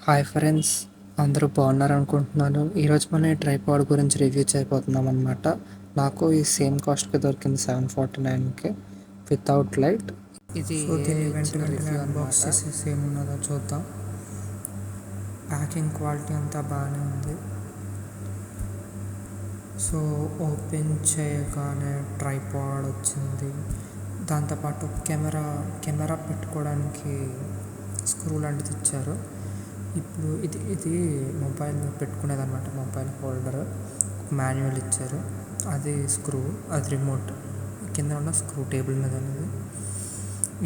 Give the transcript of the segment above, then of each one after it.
Hi friends, అందరూ బాగున్నారు అనుకుంటున్నాను. ఈరోజు మనం ట్రైపాడ్ గురించి రివ్యూ చేయబోతున్నాం అనమాట. నాకు ఈ సేమ్ కాస్ట్కి దొరికింది 749కి వితౌట్ లైట్. ఇది సో దీన్ని ఇచ్చిన వెంటనే రివ్యూ అన్బాక్స్ అనమాట. చేసేసి ఏమున్నదో చూద్దాం. ప్యాకింగ్ క్వాలిటీ అంతా బాగానే ఉంది. సో ఓపెన్ చేయగానే ట్రైపాడ్ వచ్చింది. దాంతోపాటు కెమెరా పెట్టుకోవడానికి స్క్రూ లాంటిది ఇచ్చారు. ఇప్పుడు ఇది మొబైల్ పెట్టుకునేది అనమాట. మొబైల్ హోల్డర్ మాన్యువల్ ఇచ్చారు. అది స్క్రూ, అది రిమోట్. కింద ఉన్న స్క్రూ టేబుల్ మీద ఉన్నది.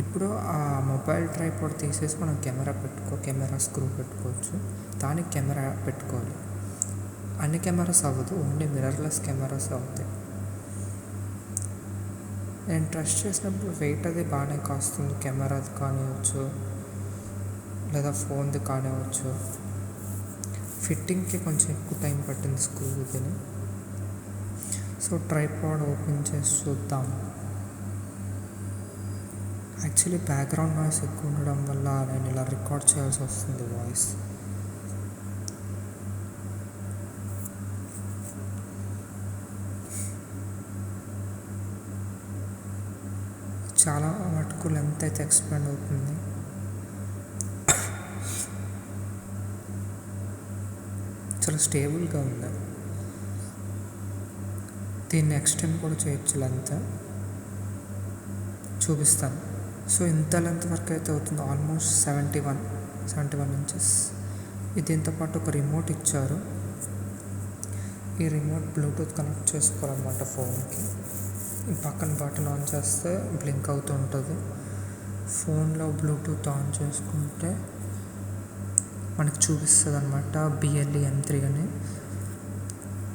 ఇప్పుడు ఆ మొబైల్ ట్రైపాడ్ తీసేసి మనం కెమెరా స్క్రూ పెట్టుకోవచ్చు. దానికి కెమెరా పెట్టుకోవాలి. అన్ని కెమెరాస్ అవ్వదు, ఓన్లీ మిర్రర్లెస్ కెమెరాస్ అవుతాయి. నేను ట్రస్ట్ చేసినప్పుడు వెయిట్ అది బాగానే కాస్తుంది. కెమెరాది కానివ్వచ్చు లేదా ఫోన్ది కానివ్వచ్చు. ఫిట్టింగ్కి కొంచెం ఎక్కువ టైం పట్టింది స్క్రూ ఇదిని. సో ట్రైపాడ్ ఓపెన్ చేసి చూద్దాం. యాక్చువల్లీ బ్యాక్గ్రౌండ్ నాయిస్ ఎక్కువ ఉండడం వల్ల నేను ఇలా రికార్డ్ చేయాల్సి వస్తుంది వాయిస్. చాలా మటుకు లెంత్ అయితే ఎక్స్పాండ్ అవుతుంది. చాలా స్టేబుల్గా ఉంది. దీన్ని ఎక్స్టెండ్ కూడా చేయొచ్చు లెంత్. చూపిస్తాను. సో ఇంత లెంత్ వరకు అయితే అవుతుంది. Almost 71 inches. దీంతో పాటు ఒక రిమోట్ ఇచ్చారు. ఈ రిమోట్ బ్లూటూత్ కనెక్ట్ చేసుకోవాలన్నమాట ఫోన్కి. ఈ పక్కన బటన్ ఆన్ చేస్తే బ్లింక్ అవుతూ ఉంటుంది. ఫోన్లో బ్లూటూత్ ఆన్ చేసుకుంటే మనకు చూపిస్తుంది అనమాట. BLE M3 అని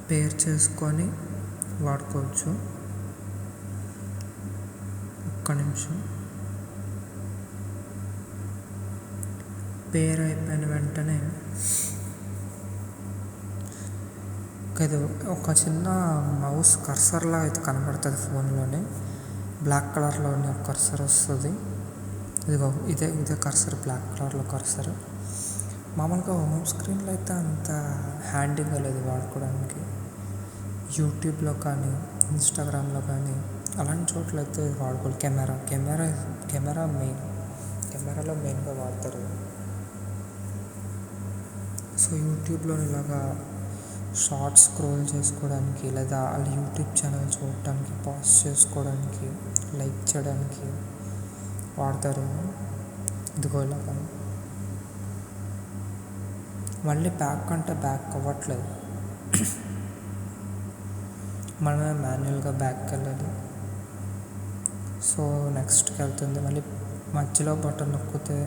పేర్ చేసుకొని వాడుకోవచ్చు. ఒక్క నిమిషం. పేర్ అయిపోయిన వెంటనే ఒక చిన్న మౌస్ కర్సర్లా అయితే కనబడుతుంది ఫోన్లోనే. బ్లాక్ కలర్లోనే కర్సర్ వస్తుంది. ఇదే కర్సర్, బ్లాక్ కలర్లో కర్సర్. మామూలుగా హోమ్ స్క్రీన్లో అయితే అంత హ్యాండీగా లేదు వాడుకోవడానికి. యూట్యూబ్లో కానీ ఇన్స్టాగ్రామ్లో కానీ అలాంటి చోట్ల అయితే వాడుకోవాలి. కెమెరాలో మెయిన్గా వాడతారు. సో యూట్యూబ్లో ఇలాగా షార్ట్స్ స్క్రోల్ చేసుకోవడానికి, లేదా వాళ్ళ యూట్యూబ్ ఛానల్ చూడటానికి, పాజ్ చేసుకోవడానికి, లైక్ చేయడానికి వాడతారు. ఇదిగో ఇలాగా. మళ్ళీ బ్యాక్ అవ్వట్లేదు. మనమే మాన్యువల్గా బ్యాక్కి వెళ్ళాలి. సో నెక్స్ట్కి వెళ్తుంది. మళ్ళీ మధ్యలో బటన్ నొక్కితే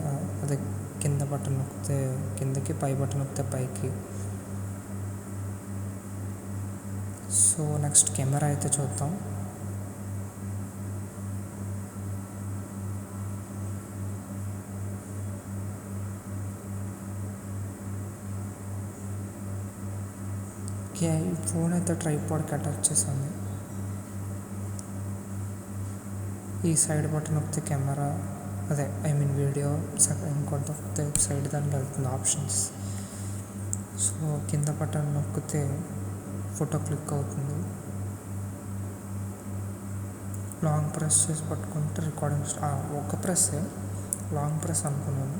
అదే కింద బటన్ నొక్కితే కిందకి, పై బటన్ నొక్కితే పైకి. సో నెక్స్ట్ కెమెరా అయితే చూద్దాం. ఈ ఫోన్ అయితే ట్రైపాడ్కి అటాచ్ చేసాను. ఈ సైడ్ బటన్ నొక్కితే కెమెరా, వీడియో, ఇంకోటి నొక్కితే సైడ్ దానికి వెళ్తుంది ఆప్షన్స్. సో కింద బటన్ నొక్కితే ఫోటో క్లిక్ అవుతుంది. లాంగ్ ప్రెస్ చేసి పట్టుకుంటే రికార్డింగ్ ఒక ప్రెస్సే, లాంగ్ ప్రెస్ అనుకున్నాను.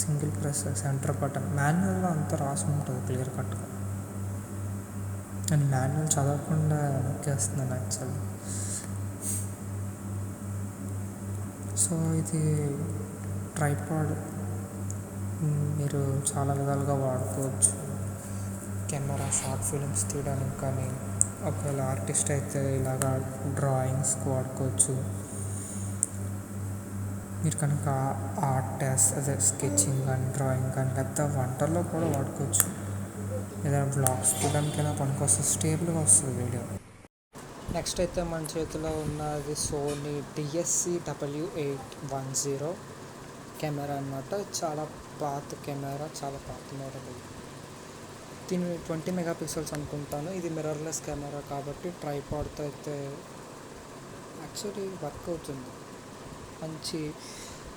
Single press center button. మాన్యువల్లో అంతా రాసి ఉంటుంది క్లియర్ కట్గా. నేను మాన్యువల్ చదవకుండా నొక్కేస్తున్నాను యాక్చువల్లీ. సో ఇది ట్రైపాడ్ మీరు చాలా విధాలుగా వాడుకోవచ్చు. కెమెరా షార్ట్ ఫిలిమ్స్ తీయడానికి కానీ, ఒకవేళ ఆర్టిస్ట్ అయితే ఇలాగా డ్రాయింగ్స్కి వాడుకోవచ్చు. మీరు కనుక స్కెచింగ్ కానీ, డ్రాయింగ్ కానీ, లేకపోతే వంటల్లో కూడా వాడుకోవచ్చు. ఏదైనా బ్లాగ్స్ తీయడానికైనా పనికొస్తుంది. స్టేబుల్గా వస్తుంది వీడియో. నెక్స్ట్ అయితే మన చేతిలో ఉన్నది సోనీ DSC-W810 కెమెరా అన్నమాట. చాలా పాత కెమెరా, చాలా పాత మోడల్. దీని 20 మెగాపిక్సెల్స్ అనుకుంటాను. ఇది మిర్రర్లెస్ కెమెరా కాబట్టి ట్రైపాడ్తో అయితే యాక్చువల్లీ వర్క్ అవుతుంది. మంచి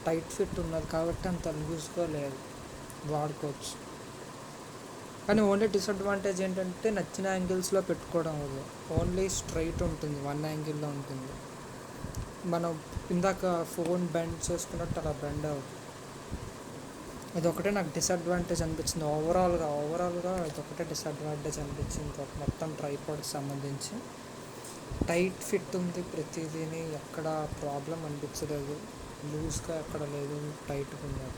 టైట్ ఫిట్ ఉన్నది కాబట్టి అంత లూజ్గా లేదు. వాడుకోవచ్చు. కానీ ఓన్లీ డిసడ్వాంటేజ్ ఏంటంటే నచ్చిన యాంగిల్స్లో పెట్టుకోవడం అవ్వదు. ఓన్లీ స్ట్రైట్ ఉంటుంది, వన్ యాంగిల్లో ఉంటుంది. మనం ఇందాక ఫోన్ బెండ్ చేసుకున్నట్టు అలా బెండ్ అవ్వదు. ఇదొకటే నాకు డిసడ్వాంటేజ్ అనిపించింది. ఓవరాల్గా ఇదొకటే డిసడ్వాంటేజ్ అనిపించింది మొత్తం ట్రైపాడ్కి సంబంధించి. టైట్ ఫిట్ ఉంది ప్రతిదీని, ఎక్కడ ప్రాబ్లం అనిపించలేదు. లూజ్గా ఎక్కడ లేదు, టైట్గా ఉన్నది.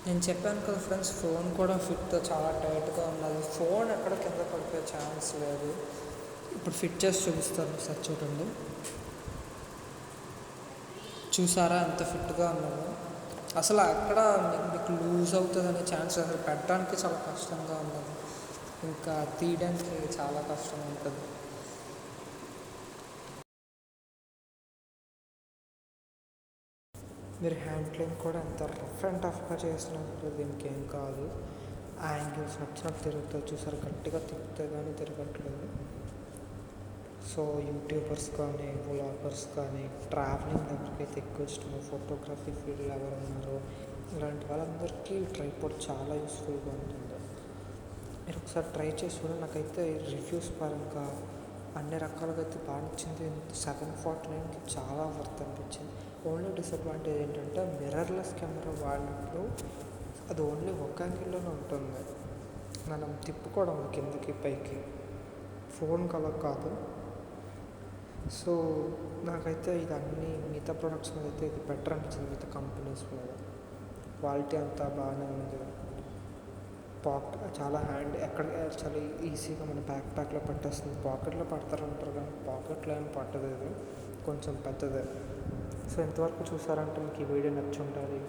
నేను చెప్పాను కదా ఫ్రెండ్స్, ఫోన్ కూడా ఫిట్ చాలా టైట్గా ఉన్నది. ఫోన్ ఎక్కడ కింద పడిపోయే ఛాన్స్ లేదు. ఇప్పుడు ఫిట్ చేసి చూపిస్తాను సార్, చూడండి. చూసారా ఎంత ఫిట్గా ఉన్నదో. అసలు అక్కడ మీకు లూజ్ అవుతుంది అనే ఛాన్స్ అసలు పెట్టడానికి చాలా కష్టంగా ఉన్నది, ఇంకా తీయడానికి చాలా కష్టం ఉంటుంది. మీరు హ్యాండ్లింగ్ కూడా ఎంత రఫ్ అండ్ టఫ్గా చేసినప్పుడు దీనికి ఏం కాదు. ఆ యాంగిల్స్ నచ్చినట్టు తిరుగుతుంది. చూసారు, గట్టిగా తిప్పితే కానీ తిరగట్లేదు. సో యూట్యూబర్స్ కానీ, వ్లాగర్స్ కానీ, ట్రావెలింగ్ దగ్గరికి ఎక్కువ ఇష్టం, ఫోటోగ్రఫీ ఫీల్డ్ ఎవరు ఉన్నారో ఇలాంటి వాళ్ళందరికీ ట్రైపాడ్ చాలా యూస్ఫుల్గా ఉంటుంది. మీరు ఒకసారి ట్రై చేసి చూడండి. నాకైతే రివ్యూస్ పరంగా అన్ని రకాలుగా అయితే బాగా నచ్చింది. 749కి చాలా వర్త్ అనిపించింది. ఓన్లీ డిసడ్వాంటేజ్ ఏంటంటే మిర్రర్లెస్ కెమెరా వాడినప్పుడు అది ఓన్లీ ఒక యాంగిల్లోనే ఉంటుంది, మనం తిప్పుకోవడం కిందకి పైకి. ఫోన్ కలర్ కాదు. సో నాకైతే ఇది అన్ని మిగతా ప్రొడక్ట్స్ మీద అయితే ఇది బెటర్ అనిపించింది. మిగతా కంపెనీస్ మీద క్వాలిటీ అంతా బాగానే ఉంది. చాలా హ్యాండ్ ఎక్కడ చాలా ఈజీగా మన ప్యాక్లో పట్టేస్తుంది. పాకెట్లో పడతారంటారు కానీ పాకెట్లో ఏం పట్టదు, ఇది కొంచెం పెద్దదే. సో ఇంతవరకు చూసారంటే మీకు ఈ వీడియో నచ్చి ఉండాలి.